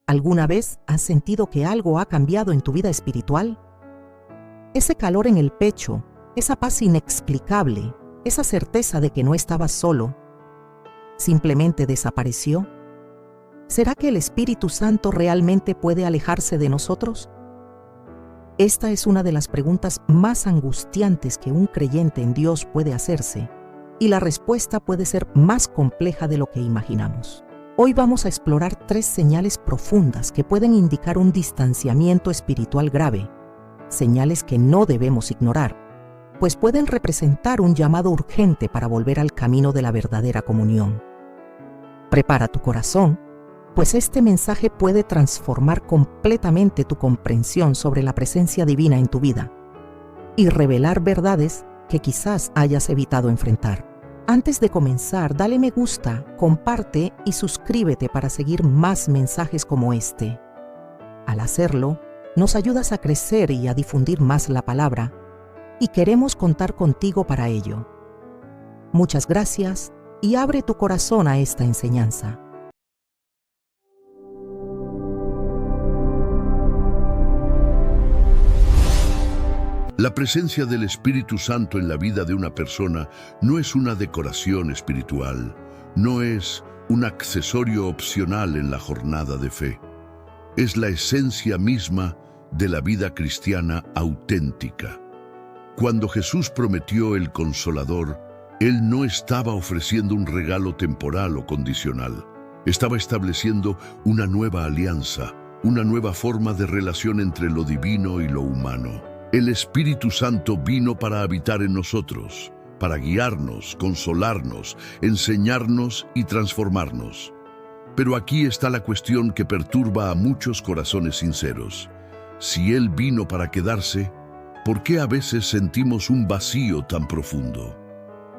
¿Alguna vez has sentido que algo ha cambiado en tu vida espiritual? Ese calor en el pecho, esa paz inexplicable, esa certeza de que no estabas solo, ¿simplemente desapareció? ¿Será que el Espíritu Santo realmente puede alejarse de nosotros? Esta es una de las preguntas más angustiantes que un creyente en Dios puede hacerse, y la respuesta puede ser más compleja de lo que imaginamos. Hoy vamos a explorar 3 señales profundas que pueden indicar un distanciamiento espiritual grave, señales que no debemos ignorar, pues pueden representar un llamado urgente para volver al camino de la verdadera comunión. Prepara tu corazón, pues este mensaje puede transformar completamente tu comprensión sobre la presencia divina en tu vida y revelar verdades que quizás hayas evitado enfrentar. Antes de comenzar, dale me gusta, comparte y suscríbete para seguir más mensajes como este. Al hacerlo, nos ayudas a crecer y a difundir más la palabra, y queremos contar contigo para ello. Muchas gracias y abre tu corazón a esta enseñanza. La presencia del Espíritu Santo en la vida de una persona no es una decoración espiritual, no es un accesorio opcional en la jornada de fe. Es la esencia misma de la vida cristiana auténtica. Cuando Jesús prometió el Consolador, Él no estaba ofreciendo un regalo temporal o condicional. Estaba estableciendo una nueva alianza, una nueva forma de relación entre lo divino y lo humano. El Espíritu Santo vino para habitar en nosotros, para guiarnos, consolarnos, enseñarnos y transformarnos. Pero aquí está la cuestión que perturba a muchos corazones sinceros. Si Él vino para quedarse, ¿por qué a veces sentimos un vacío tan profundo?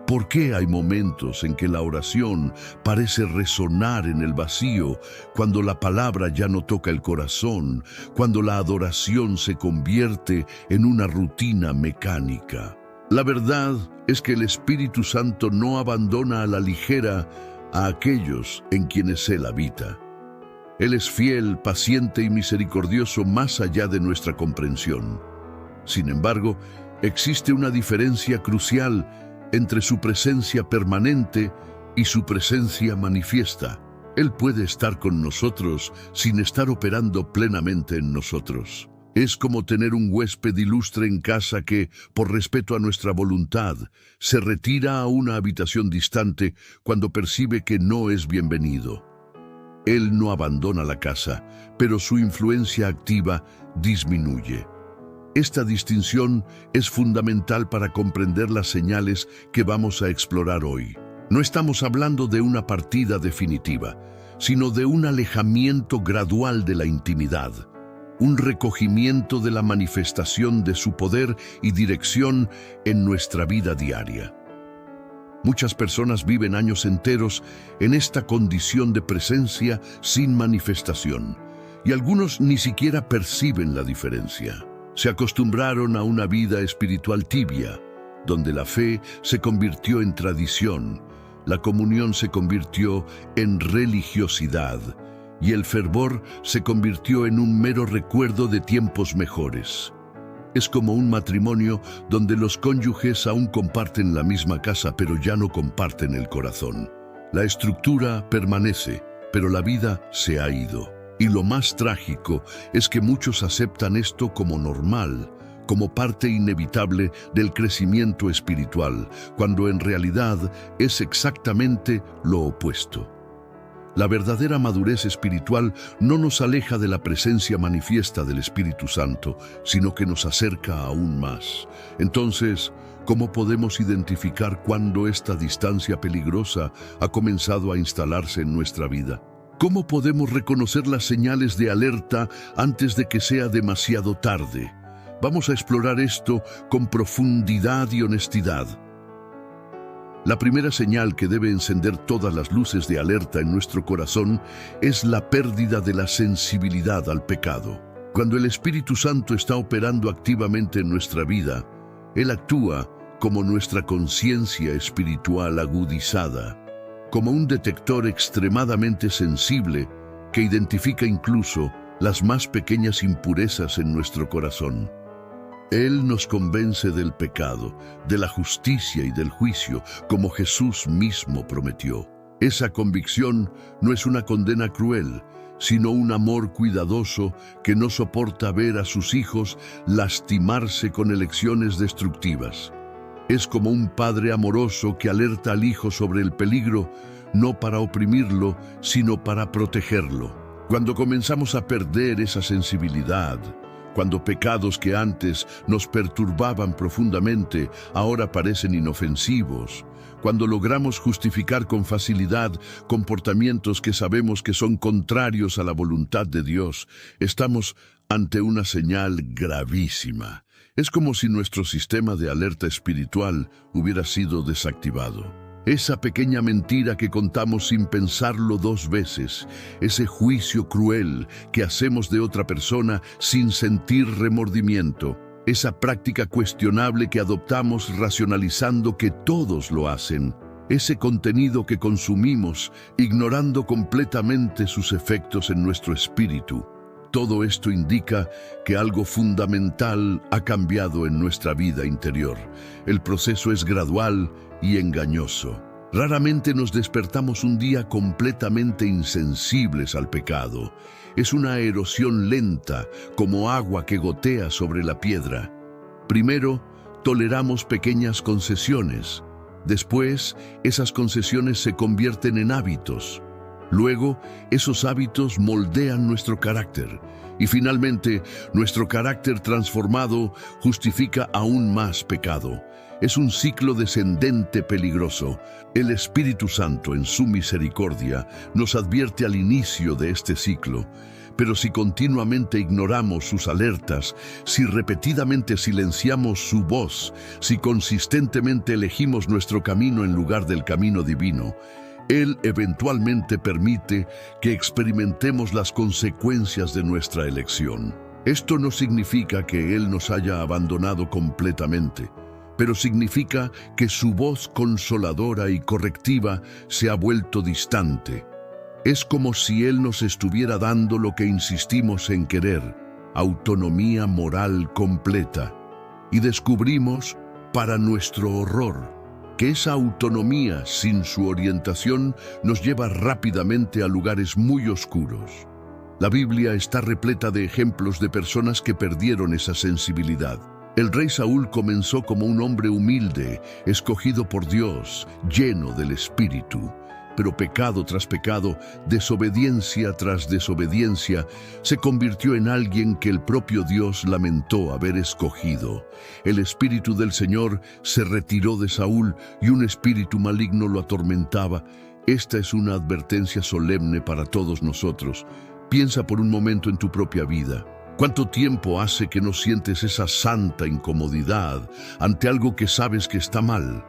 ¿Por qué hay momentos en que la oración parece resonar en el vacío, cuando la palabra ya no toca el corazón, cuando la adoración se convierte en una rutina mecánica? La verdad es que el Espíritu Santo no abandona a la ligera a aquellos en quienes Él habita. Él es fiel, paciente y misericordioso más allá de nuestra comprensión. Sin embargo, existe una diferencia crucial entre su presencia permanente y su presencia manifiesta. Él puede estar con nosotros sin estar operando plenamente en nosotros. Es como tener un huésped ilustre en casa que, por respeto a nuestra voluntad, se retira a una habitación distante cuando percibe que no es bienvenido. Él no abandona la casa, pero su influencia activa disminuye. Esta distinción es fundamental para comprender las señales que vamos a explorar hoy. No estamos hablando de una partida definitiva, sino de un alejamiento gradual de la intimidad, un recogimiento de la manifestación de su poder y dirección en nuestra vida diaria. Muchas personas viven años enteros en esta condición de presencia sin manifestación, y algunos ni siquiera perciben la diferencia. Se acostumbraron a una vida espiritual tibia, donde la fe se convirtió en tradición, la comunión se convirtió en religiosidad y el fervor se convirtió en un mero recuerdo de tiempos mejores. Es como un matrimonio donde los cónyuges aún comparten la misma casa, pero ya no comparten el corazón. La estructura permanece, pero la vida se ha ido. Y lo más trágico es que muchos aceptan esto como normal, como parte inevitable del crecimiento espiritual, cuando en realidad es exactamente lo opuesto. La verdadera madurez espiritual no nos aleja de la presencia manifiesta del Espíritu Santo, sino que nos acerca aún más. Entonces, ¿cómo podemos identificar cuándo esta distancia peligrosa ha comenzado a instalarse en nuestra vida? ¿Cómo podemos reconocer las señales de alerta antes de que sea demasiado tarde? Vamos a explorar esto con profundidad y honestidad. La primera señal que debe encender todas las luces de alerta en nuestro corazón es la pérdida de la sensibilidad al pecado. Cuando el Espíritu Santo está operando activamente en nuestra vida, Él actúa como nuestra conciencia espiritual agudizada, como un detector extremadamente sensible que identifica incluso las más pequeñas impurezas en nuestro corazón. Él nos convence del pecado, de la justicia y del juicio, como Jesús mismo prometió. Esa convicción no es una condena cruel, sino un amor cuidadoso que no soporta ver a sus hijos lastimarse con elecciones destructivas. Es como un padre amoroso que alerta al hijo sobre el peligro, no para oprimirlo, sino para protegerlo. Cuando comenzamos a perder esa sensibilidad, cuando pecados que antes nos perturbaban profundamente ahora parecen inofensivos, cuando logramos justificar con facilidad comportamientos que sabemos que son contrarios a la voluntad de Dios, estamos ante una señal gravísima. Es como si nuestro sistema de alerta espiritual hubiera sido desactivado. Esa pequeña mentira que contamos sin pensarlo 2 veces, ese juicio cruel que hacemos de otra persona sin sentir remordimiento, esa práctica cuestionable que adoptamos racionalizando que todos lo hacen, ese contenido que consumimos ignorando completamente sus efectos en nuestro espíritu. Todo esto indica que algo fundamental ha cambiado en nuestra vida interior. El proceso es gradual y engañoso. Raramente nos despertamos un día completamente insensibles al pecado. Es una erosión lenta, como agua que gotea sobre la piedra. Primero, toleramos pequeñas concesiones. Después, esas concesiones se convierten en hábitos. Luego, esos hábitos moldean nuestro carácter. Y finalmente, nuestro carácter transformado justifica aún más pecado. Es un ciclo descendente peligroso. El Espíritu Santo, en su misericordia, nos advierte al inicio de este ciclo. Pero si continuamente ignoramos sus alertas, si repetidamente silenciamos su voz, si consistentemente elegimos nuestro camino en lugar del camino divino, Él eventualmente permite que experimentemos las consecuencias de nuestra elección. Esto no significa que Él nos haya abandonado completamente, pero significa que su voz consoladora y correctiva se ha vuelto distante. Es como si Él nos estuviera dando lo que insistimos en querer, autonomía moral completa. Y descubrimos, para nuestro horror, que esa autonomía sin su orientación nos lleva rápidamente a lugares muy oscuros. La Biblia está repleta de ejemplos de personas que perdieron esa sensibilidad. El rey Saúl comenzó como un hombre humilde, escogido por Dios, lleno del Espíritu. Pero pecado tras pecado, desobediencia tras desobediencia, se convirtió en alguien que el propio Dios lamentó haber escogido. El Espíritu del Señor se retiró de Saúl y un espíritu maligno lo atormentaba. Esta es una advertencia solemne para todos nosotros. Piensa por un momento en tu propia vida. ¿Cuánto tiempo hace que no sientes esa santa incomodidad ante algo que sabes que está mal?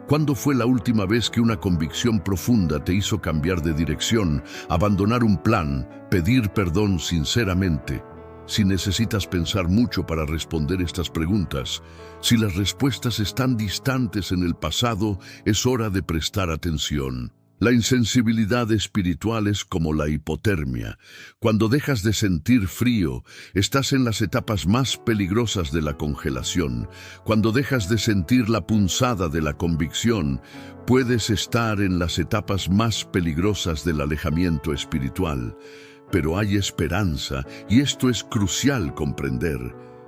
¿Cuándo fue la última vez que una convicción profunda te hizo cambiar de dirección, abandonar un plan, pedir perdón sinceramente? Si necesitas pensar mucho para responder estas preguntas, si las respuestas están distantes en el pasado, es hora de prestar atención. La insensibilidad espiritual es como la hipotermia. Cuando dejas de sentir frío, estás en las etapas más peligrosas de la congelación. Cuando dejas de sentir la punzada de la convicción, puedes estar en las etapas más peligrosas del alejamiento espiritual. Pero hay esperanza, y esto es crucial comprender.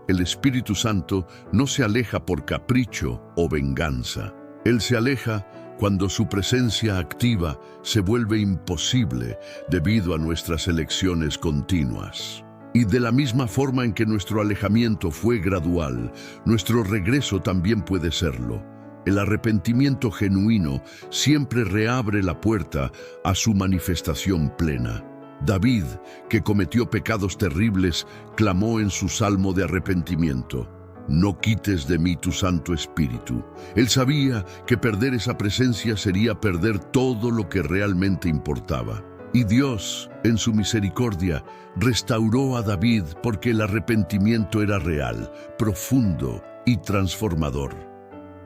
El Espíritu Santo no se aleja por capricho o venganza. Él se aleja cuando su presencia activa se vuelve imposible debido a nuestras elecciones continuas. Y de la misma forma en que nuestro alejamiento fue gradual, nuestro regreso también puede serlo. El arrepentimiento genuino siempre reabre la puerta a su manifestación plena. David, que cometió pecados terribles, clamó en su salmo de arrepentimiento: «No quites de mí tu Santo Espíritu». Él sabía que perder esa presencia sería perder todo lo que realmente importaba. Y Dios, en su misericordia, restauró a David porque el arrepentimiento era real, profundo y transformador.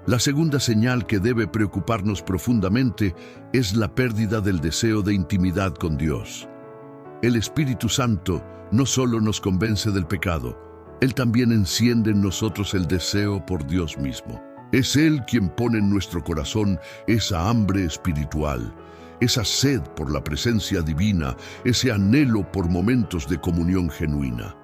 La segunda señal que debe preocuparnos profundamente es la pérdida del deseo de intimidad con Dios. El Espíritu Santo no solo nos convence del pecado, Él también enciende en nosotros el deseo por Dios mismo. Es Él quien pone en nuestro corazón esa hambre espiritual, esa sed por la presencia divina, ese anhelo por momentos de comunión genuina.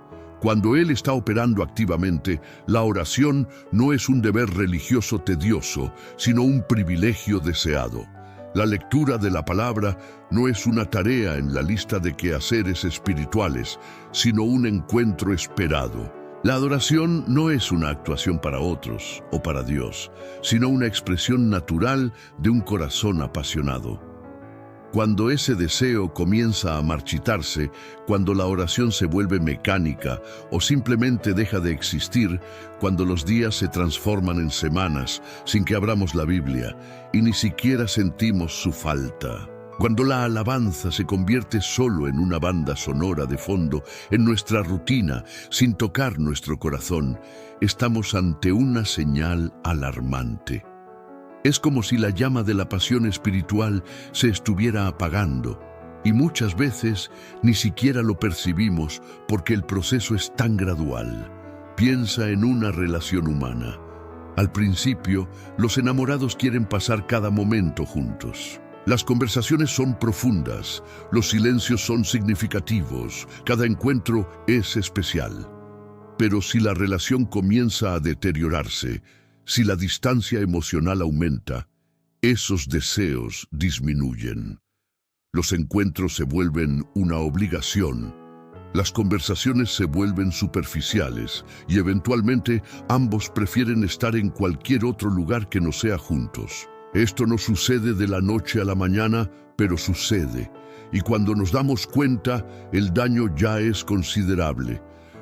Cuando Él está operando activamente, la oración no es un deber religioso tedioso, sino un privilegio deseado. La lectura de la palabra no es una tarea en la lista de quehaceres espirituales, sino un encuentro esperado. La adoración no es una actuación para otros o para Dios, sino una expresión natural de un corazón apasionado. Cuando ese deseo comienza a marchitarse, cuando la oración se vuelve mecánica o simplemente deja de existir, cuando los días se transforman en semanas sin que abramos la Biblia y ni siquiera sentimos su falta, cuando la alabanza se convierte solo en una banda sonora de fondo en nuestra rutina sin tocar nuestro corazón, estamos ante una señal alarmante. Es como si la llama de la pasión espiritual se estuviera apagando, y muchas veces ni siquiera lo percibimos porque el proceso es tan gradual. Piensa en una relación humana. Al principio, los enamorados quieren pasar cada momento juntos. Las conversaciones son profundas, los silencios son significativos, cada encuentro es especial. Pero si la relación comienza a deteriorarse, si la distancia emocional aumenta, esos deseos disminuyen. Los encuentros se vuelven una obligación, las conversaciones se vuelven superficiales y eventualmente ambos prefieren estar en cualquier otro lugar que no sea juntos. Esto no sucede de la noche a la mañana, pero sucede, y cuando nos damos cuenta, el daño ya es considerable.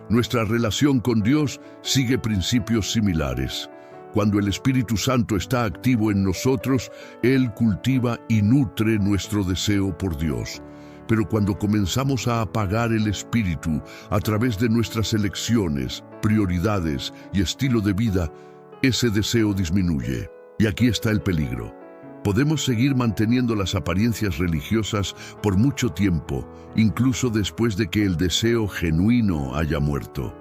Nuestra relación con Dios sigue principios similares. Cuando el Espíritu Santo está activo en nosotros, Él cultiva y nutre nuestro deseo por Dios. Pero cuando comenzamos a apagar el Espíritu a través de nuestras elecciones, prioridades y estilo de vida, ese deseo disminuye. Y aquí está el peligro. Podemos seguir manteniendo las apariencias religiosas por mucho tiempo, incluso después de que el deseo genuino haya muerto.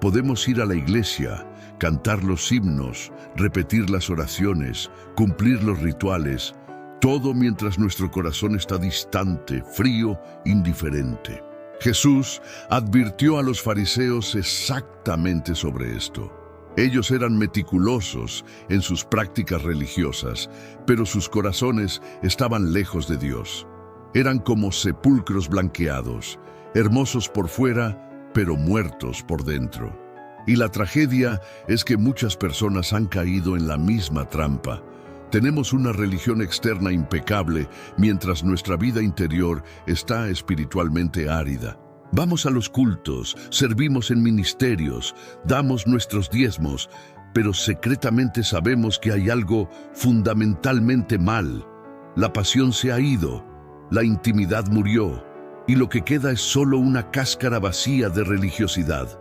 Podemos ir a la iglesia, cantar los himnos, repetir las oraciones, cumplir los rituales, todo mientras nuestro corazón está distante, frío, indiferente. Jesús advirtió a los fariseos exactamente sobre esto. Ellos eran meticulosos en sus prácticas religiosas, pero sus corazones estaban lejos de Dios. Eran como sepulcros blanqueados, hermosos por fuera, pero muertos por dentro. Y la tragedia es que muchas personas han caído en la misma trampa. Tenemos una religión externa impecable, mientras nuestra vida interior está espiritualmente árida. Vamos a los cultos, servimos en ministerios, damos nuestros diezmos, pero secretamente sabemos que hay algo fundamentalmente mal. La pasión se ha ido, la intimidad murió, y lo que queda es solo una cáscara vacía de religiosidad.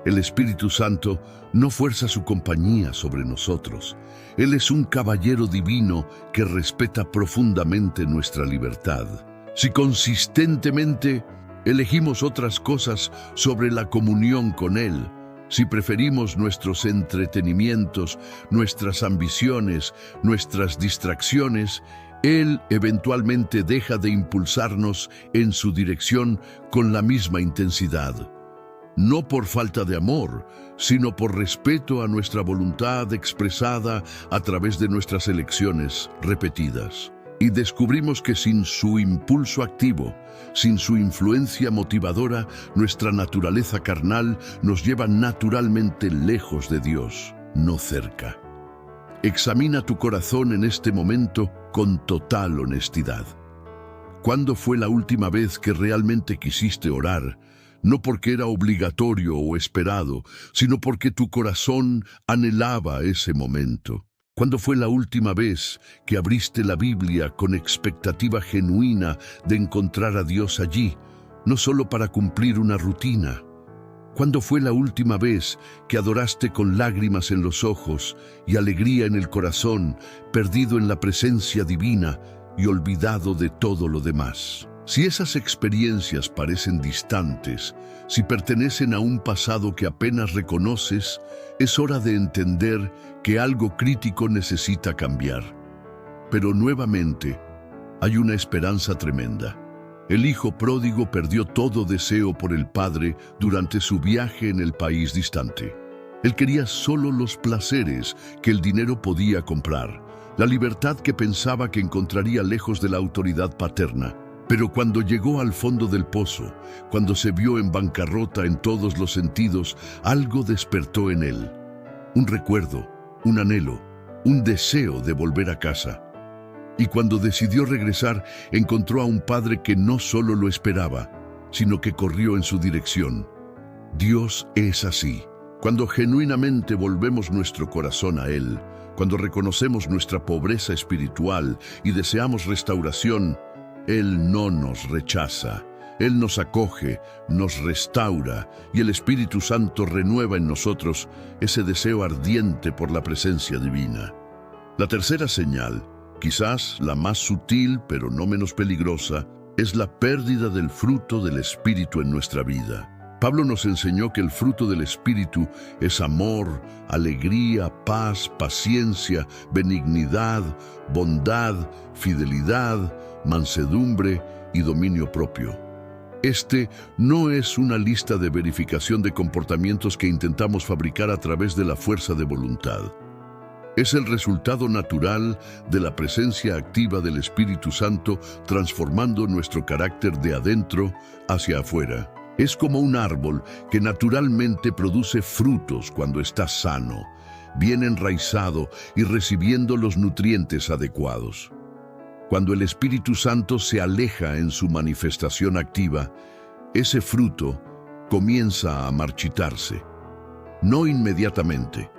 El Espíritu Santo no fuerza su compañía sobre nosotros. Él es un caballero divino que respeta profundamente nuestra libertad. Si consistentemente elegimos otras cosas sobre la comunión con Él, si preferimos nuestros entretenimientos, nuestras ambiciones, nuestras distracciones, Él eventualmente deja de impulsarnos en su dirección con la misma intensidad. No por falta de amor, sino por respeto a nuestra voluntad expresada a través de nuestras elecciones repetidas. Y descubrimos que sin su impulso activo, sin su influencia motivadora, nuestra naturaleza carnal nos lleva naturalmente lejos de Dios, no cerca. Examina tu corazón en este momento con total honestidad. ¿Cuándo fue la última vez que realmente quisiste orar? No porque era obligatorio o esperado, sino porque tu corazón anhelaba ese momento. ¿Cuándo fue la última vez que abriste la Biblia con expectativa genuina de encontrar a Dios allí, no solo para cumplir una rutina? ¿Cuándo fue la última vez que adoraste con lágrimas en los ojos y alegría en el corazón, perdido en la presencia divina y olvidado de todo lo demás? Si esas experiencias parecen distantes, si pertenecen a un pasado que apenas reconoces, es hora de entender que algo crítico necesita cambiar. Pero nuevamente, hay una esperanza tremenda. El hijo pródigo perdió todo deseo por el padre durante su viaje en el país distante. Él quería solo los placeres que el dinero podía comprar, la libertad que pensaba que encontraría lejos de la autoridad paterna. Pero cuando llegó al fondo del pozo, cuando se vio en bancarrota en todos los sentidos, algo despertó en él. Un recuerdo, un anhelo, un deseo de volver a casa. Y cuando decidió regresar, encontró a un padre que no solo lo esperaba, sino que corrió en su dirección. Dios es así. Cuando genuinamente volvemos nuestro corazón a Él, cuando reconocemos nuestra pobreza espiritual y deseamos restauración, Él no nos rechaza. Él nos acoge, nos restaura y el Espíritu Santo renueva en nosotros ese deseo ardiente por la presencia divina. La tercera señal, quizás la más sutil pero no menos peligrosa, es la pérdida del fruto del Espíritu en nuestra vida. Pablo nos enseñó que el fruto del Espíritu es amor, alegría, paz, paciencia, benignidad, bondad, fidelidad, mansedumbre y dominio propio. Este no es una lista de verificación de comportamientos que intentamos fabricar a través de la fuerza de voluntad. Es el resultado natural de la presencia activa del Espíritu Santo transformando nuestro carácter de adentro hacia afuera. Es como un árbol que naturalmente produce frutos cuando está sano, bien enraizado y recibiendo los nutrientes adecuados. Cuando el Espíritu Santo se aleja en su manifestación activa, ese fruto comienza a marchitarse. No inmediatamente,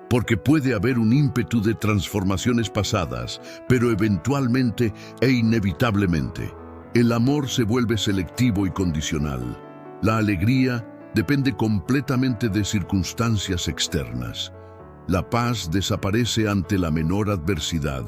porque puede haber un ímpetu de transformaciones pasadas, pero eventualmente e inevitablemente, el amor se vuelve selectivo y condicional. La alegría depende completamente de circunstancias externas. La paz desaparece ante la menor adversidad.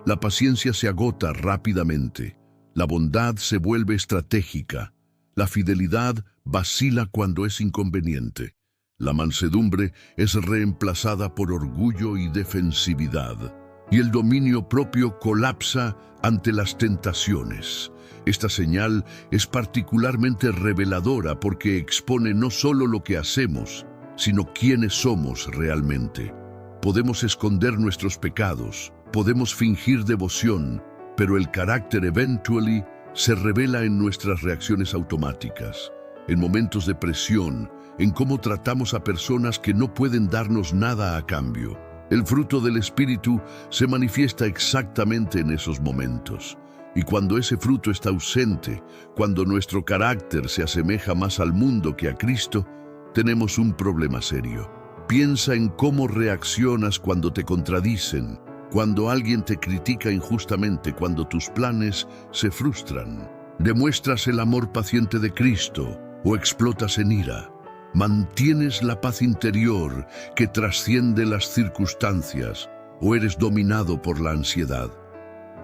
La paciencia se agota rápidamente. La bondad se vuelve estratégica. La fidelidad vacila cuando es inconveniente. La mansedumbre es reemplazada por orgullo y defensividad. Y el dominio propio colapsa ante las tentaciones. Esta señal es particularmente reveladora porque expone no solo lo que hacemos, sino quiénes somos realmente. Podemos esconder nuestros pecados, podemos fingir devoción, pero el carácter eventually se revela en nuestras reacciones automáticas, en momentos de presión, en cómo tratamos a personas que no pueden darnos nada a cambio. El fruto del Espíritu se manifiesta exactamente en esos momentos. Y cuando ese fruto está ausente, cuando nuestro carácter se asemeja más al mundo que a Cristo, tenemos un problema serio. Piensa en cómo reaccionas cuando te contradicen, cuando alguien te critica injustamente, cuando tus planes se frustran. ¿Demuestras el amor paciente de Cristo o explotas en ira? ¿Mantienes la paz interior que trasciende las circunstancias o eres dominado por la ansiedad?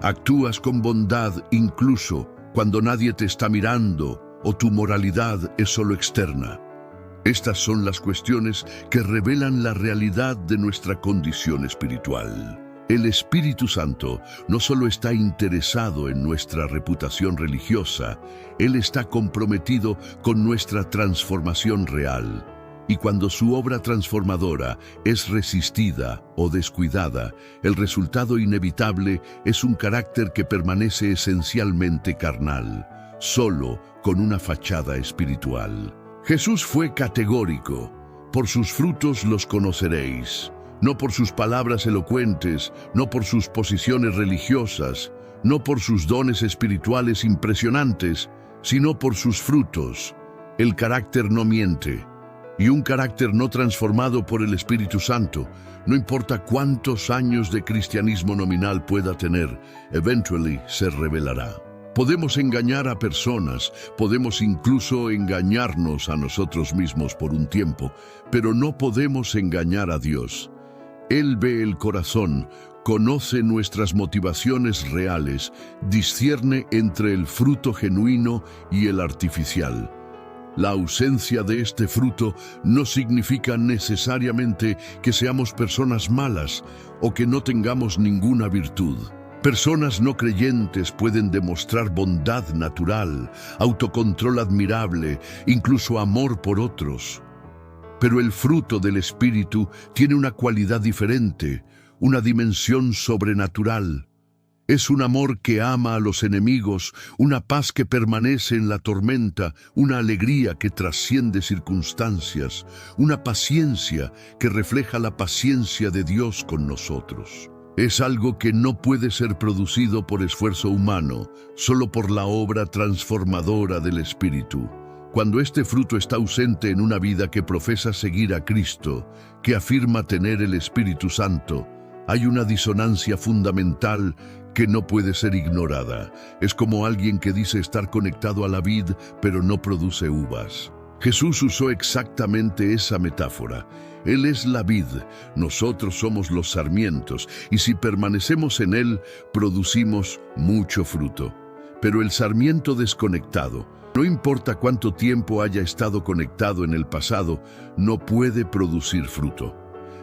¿Actúas con bondad incluso cuando nadie te está mirando o tu moralidad es solo externa? Estas son las cuestiones que revelan la realidad de nuestra condición espiritual. El Espíritu Santo no solo está interesado en nuestra reputación religiosa, Él está comprometido con nuestra transformación real. Y cuando su obra transformadora es resistida o descuidada, el resultado inevitable es un carácter que permanece esencialmente carnal, solo con una fachada espiritual. Jesús fue categórico: por sus frutos los conoceréis. No por sus palabras elocuentes, no por sus posiciones religiosas, no por sus dones espirituales impresionantes, sino por sus frutos. El carácter no miente. Y un carácter no transformado por el Espíritu Santo, no importa cuántos años de cristianismo nominal pueda tener, eventually se revelará. Podemos engañar a personas, podemos incluso engañarnos a nosotros mismos por un tiempo, pero no podemos engañar a Dios. Él ve el corazón, conoce nuestras motivaciones reales, discierne entre el fruto genuino y el artificial. La ausencia de este fruto no significa necesariamente que seamos personas malas o que no tengamos ninguna virtud. Personas no creyentes pueden demostrar bondad natural, autocontrol admirable, incluso amor por otros. Pero el fruto del Espíritu tiene una cualidad diferente, una dimensión sobrenatural. Es un amor que ama a los enemigos, una paz que permanece en la tormenta, una alegría que trasciende circunstancias, una paciencia que refleja la paciencia de Dios con nosotros. Es algo que no puede ser producido por esfuerzo humano, solo por la obra transformadora del Espíritu. Cuando este fruto está ausente en una vida que profesa seguir a Cristo, que afirma tener el Espíritu Santo, hay una disonancia fundamental que no puede ser ignorada. Es como alguien que dice estar conectado a la vid, pero no produce uvas. Jesús usó exactamente esa metáfora. Él es la vid, nosotros somos los sarmientos, y si permanecemos en Él, producimos mucho fruto. Pero el sarmiento desconectado, no importa cuánto tiempo haya estado conectado en el pasado, no puede producir fruto.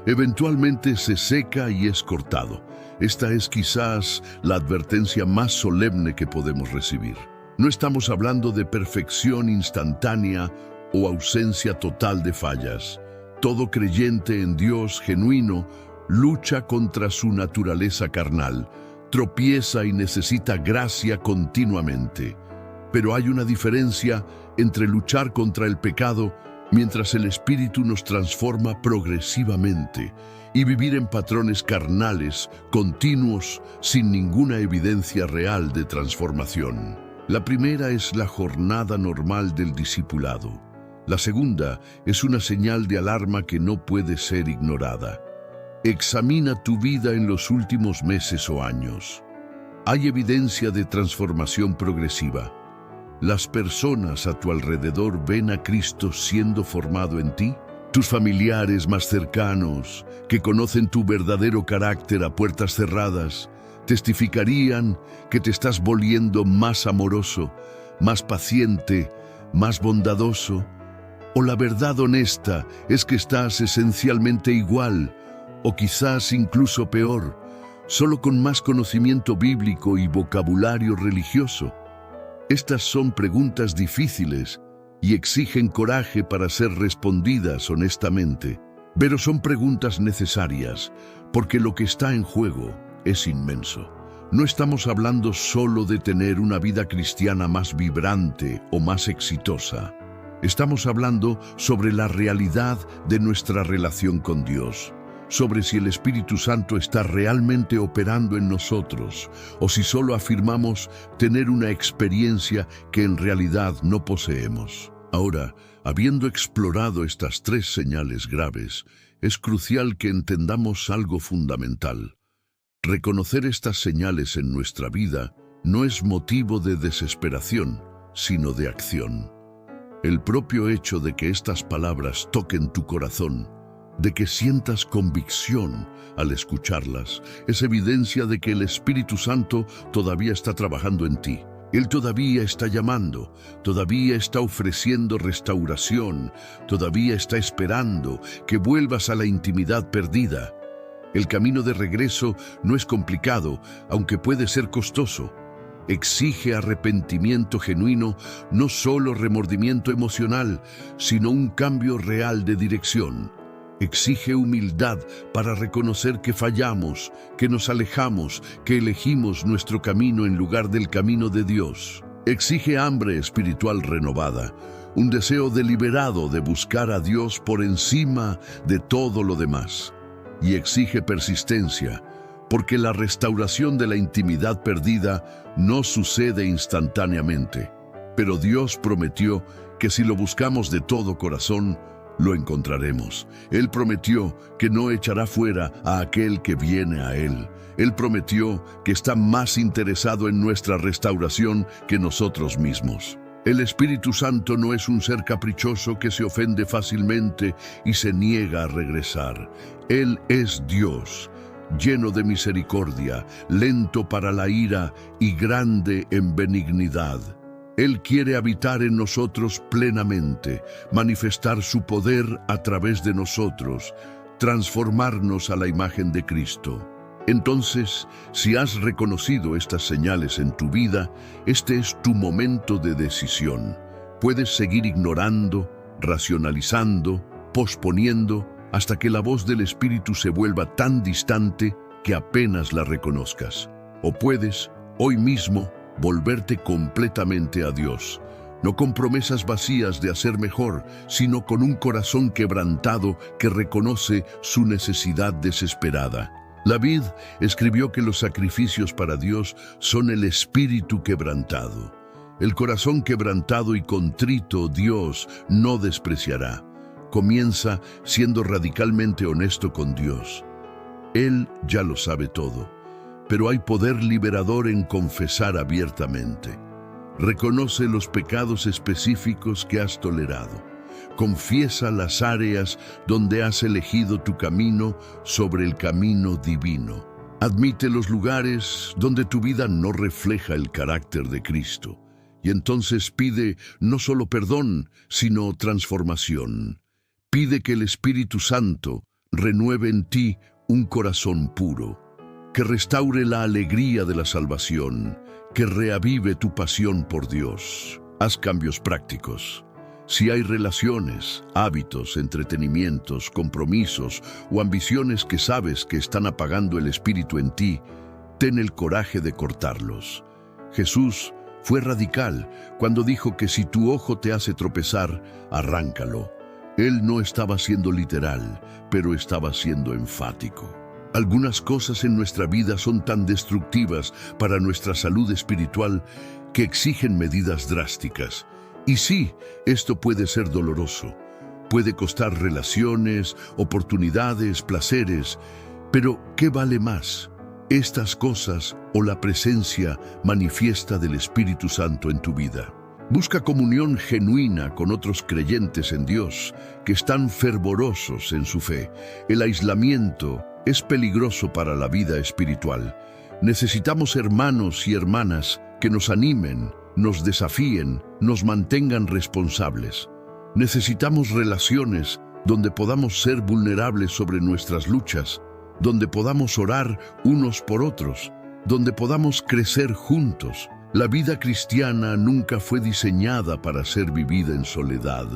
Eventualmente se seca y es cortado. Esta es quizás la advertencia más solemne que podemos recibir. No estamos hablando de perfección instantánea o ausencia total de fallas. Todo creyente en Dios genuino lucha contra su naturaleza carnal, tropieza y necesita gracia continuamente. Pero hay una diferencia entre luchar contra el pecado mientras el Espíritu nos transforma progresivamente y vivir en patrones carnales, continuos, sin ninguna evidencia real de transformación. La primera es la jornada normal del discipulado. La segunda es una señal de alarma que no puede ser ignorada. Examina tu vida en los últimos meses o años. Hay evidencia de transformación progresiva. ¿Las personas a tu alrededor ven a Cristo siendo formado en ti? Tus familiares más cercanos, que conocen tu verdadero carácter a puertas cerradas, testificarían que te estás volviendo más amoroso, más paciente, más bondadoso. ¿O la verdad honesta es que estás esencialmente igual, o quizás incluso peor, solo con más conocimiento bíblico y vocabulario religioso? Estas son preguntas difíciles y exigen coraje para ser respondidas honestamente, pero son preguntas necesarias, porque lo que está en juego es inmenso. No estamos hablando solo de tener una vida cristiana más vibrante o más exitosa. Estamos hablando sobre la realidad de nuestra relación con Dios, sobre si el Espíritu Santo está realmente operando en nosotros o si solo afirmamos tener una experiencia que en realidad no poseemos. Ahora, habiendo explorado estas tres señales graves, es crucial que entendamos algo fundamental. Reconocer estas señales en nuestra vida no es motivo de desesperación, sino de acción. El propio hecho de que estas palabras toquen tu corazón, de que sientas convicción al escucharlas, es evidencia de que el Espíritu Santo todavía está trabajando en ti. Él todavía está llamando, todavía está ofreciendo restauración, todavía está esperando que vuelvas a la intimidad perdida. El camino de regreso no es complicado, aunque puede ser costoso. Exige arrepentimiento genuino, no solo remordimiento emocional, sino un cambio real de dirección. Exige humildad para reconocer que fallamos, que nos alejamos, que elegimos nuestro camino en lugar del camino de Dios. Exige hambre espiritual renovada, un deseo deliberado de buscar a Dios por encima de todo lo demás. Y exige persistencia, porque la restauración de la intimidad perdida no sucede instantáneamente. Pero Dios prometió que si lo buscamos de todo corazón, lo encontraremos. Él prometió que no echará fuera a aquel que viene a Él. Él prometió que está más interesado en nuestra restauración que nosotros mismos. El Espíritu Santo no es un ser caprichoso que se ofende fácilmente y se niega a regresar. Él es Dios, lleno de misericordia, lento para la ira y grande en benignidad. Él quiere habitar en nosotros plenamente, manifestar su poder a través de nosotros, transformarnos a la imagen de Cristo. Entonces, si has reconocido estas señales en tu vida, este es tu momento de decisión. Puedes seguir ignorando, racionalizando, posponiendo, hasta que la voz del Espíritu se vuelva tan distante que apenas la reconozcas. O puedes, hoy mismo, volverte completamente a Dios, no con promesas vacías de hacer mejor, sino con un corazón quebrantado que reconoce su necesidad desesperada. David escribió que los sacrificios para Dios son el espíritu quebrantado. El corazón quebrantado y contrito Dios no despreciará. Comienza siendo radicalmente honesto con Dios. Él ya lo sabe todo, pero hay poder liberador en confesar abiertamente. Reconoce los pecados específicos que has tolerado. Confiesa las áreas donde has elegido tu camino sobre el camino divino. Admite los lugares donde tu vida no refleja el carácter de Cristo. Y entonces pide no solo perdón, sino transformación. Pide que el Espíritu Santo renueve en ti un corazón puro, que restaure la alegría de la salvación, que reavive tu pasión por Dios. Haz cambios prácticos. Si hay relaciones, hábitos, entretenimientos, compromisos o ambiciones que sabes que están apagando el Espíritu en ti, ten el coraje de cortarlos. Jesús fue radical cuando dijo que si tu ojo te hace tropezar, arráncalo. Él no estaba siendo literal, pero estaba siendo enfático. Algunas cosas en nuestra vida son tan destructivas para nuestra salud espiritual que exigen medidas drásticas. Y sí, esto puede ser doloroso. Puede costar relaciones, oportunidades, placeres. Pero, ¿qué vale más? Estas cosas o la presencia manifiesta del Espíritu Santo en tu vida. Busca comunión genuina con otros creyentes en Dios que están fervorosos en su fe. El aislamiento es peligroso para la vida espiritual. Necesitamos hermanos y hermanas que nos animen, nos desafíen, nos mantengan responsables. Necesitamos relaciones donde podamos ser vulnerables sobre nuestras luchas, donde podamos orar unos por otros, donde podamos crecer juntos. La vida cristiana nunca fue diseñada para ser vivida en soledad.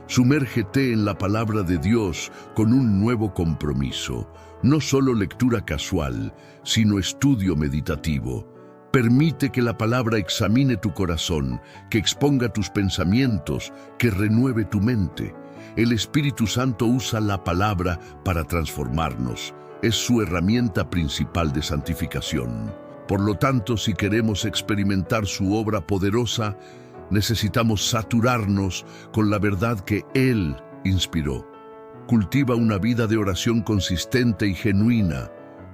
Sumérgete en la palabra de Dios con un nuevo compromiso. No solo lectura casual, sino estudio meditativo. Permite que la palabra examine tu corazón, que exponga tus pensamientos, que renueve tu mente. El Espíritu Santo usa la palabra para transformarnos. Es su herramienta principal de santificación. Por lo tanto, si queremos experimentar su obra poderosa, necesitamos saturarnos con la verdad que Él inspiró. Cultiva una vida de oración consistente y genuina,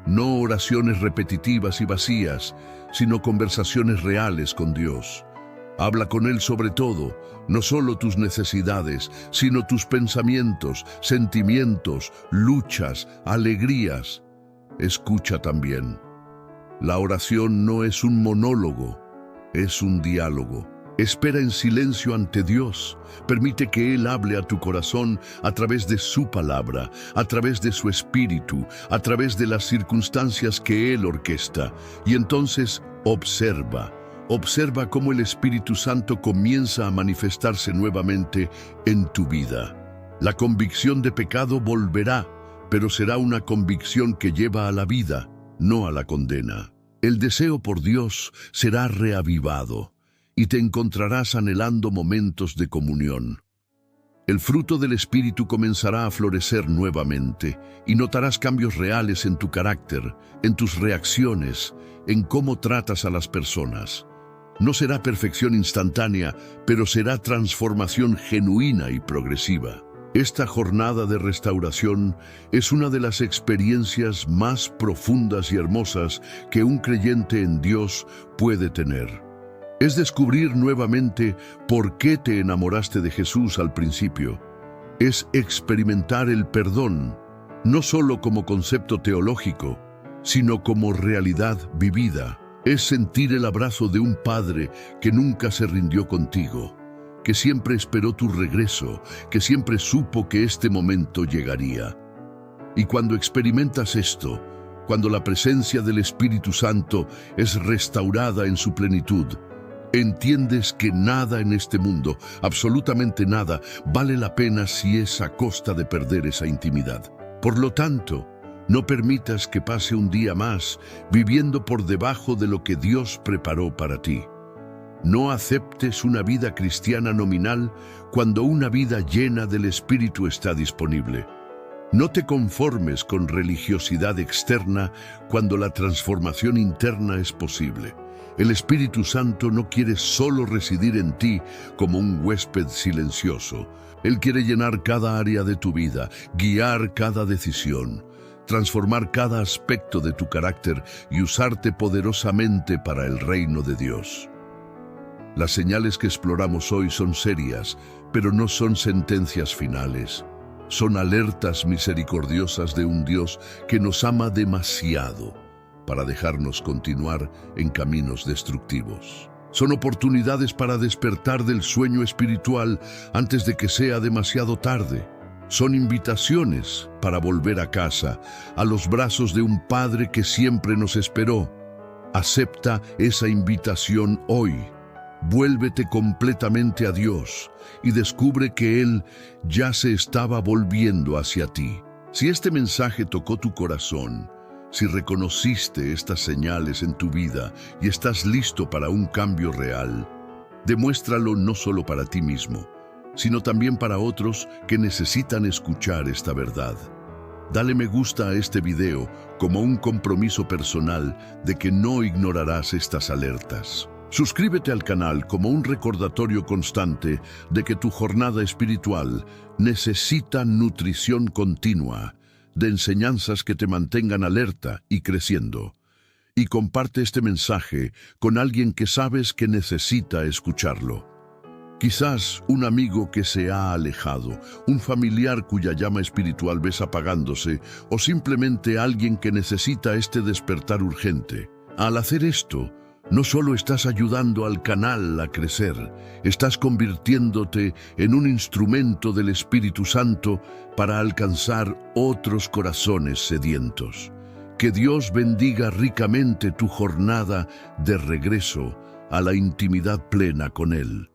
no oraciones repetitivas y vacías, sino conversaciones reales con Dios. Habla con Él sobre todo, no solo tus necesidades, sino tus pensamientos, sentimientos, luchas, alegrías. Escucha también. La oración no es un monólogo, es un diálogo. Espera en silencio ante Dios. Permite que Él hable a tu corazón a través de su palabra, a través de su espíritu, a través de las circunstancias que Él orquesta. Y entonces observa cómo el Espíritu Santo comienza a manifestarse nuevamente en tu vida. La convicción de pecado volverá, pero será una convicción que lleva a la vida, no a la condena. El deseo por Dios será reavivado y te encontrarás anhelando momentos de comunión. El fruto del Espíritu comenzará a florecer nuevamente y notarás cambios reales en tu carácter, en tus reacciones, en cómo tratas a las personas. No será perfección instantánea, pero será transformación genuina y progresiva. Esta jornada de restauración es una de las experiencias más profundas y hermosas que un creyente en Dios puede tener. Es descubrir nuevamente por qué te enamoraste de Jesús al principio. Es experimentar el perdón, no solo como concepto teológico, sino como realidad vivida. Es sentir el abrazo de un Padre que nunca se rindió contigo, que siempre esperó tu regreso, que siempre supo que este momento llegaría. Y cuando experimentas esto, cuando la presencia del Espíritu Santo es restaurada en su plenitud, entiendes que nada en este mundo, absolutamente nada, vale la pena si es a costa de perder esa intimidad. Por lo tanto, no permitas que pase un día más viviendo por debajo de lo que Dios preparó para ti. No aceptes una vida cristiana nominal cuando una vida llena del Espíritu está disponible. No te conformes con religiosidad externa cuando la transformación interna es posible. El Espíritu Santo no quiere solo residir en ti como un huésped silencioso. Él quiere llenar cada área de tu vida, guiar cada decisión, transformar cada aspecto de tu carácter y usarte poderosamente para el reino de Dios. Las señales que exploramos hoy son serias, pero no son sentencias finales. Son alertas misericordiosas de un Dios que nos ama demasiado para dejarnos continuar en caminos destructivos. Son oportunidades para despertar del sueño espiritual antes de que sea demasiado tarde. Son invitaciones para volver a casa, a los brazos de un Padre que siempre nos esperó. Acepta esa invitación hoy. Vuélvete completamente a Dios y descubre que Él ya se estaba volviendo hacia ti. Si este mensaje tocó tu corazón, si reconociste estas señales en tu vida y estás listo para un cambio real, demuéstralo no solo para ti mismo, sino también para otros que necesitan escuchar esta verdad. Dale me gusta a este video como un compromiso personal de que no ignorarás estas alertas. Suscríbete al canal como un recordatorio constante de que tu jornada espiritual necesita nutrición continua, de enseñanzas que te mantengan alerta y creciendo. Y comparte este mensaje con alguien que sabes que necesita escucharlo. Quizás un amigo que se ha alejado, un familiar cuya llama espiritual ves apagándose, o simplemente alguien que necesita este despertar urgente. Al hacer esto, no solo estás ayudando al canal a crecer, estás convirtiéndote en un instrumento del Espíritu Santo para alcanzar otros corazones sedientos. Que Dios bendiga ricamente tu jornada de regreso a la intimidad plena con Él.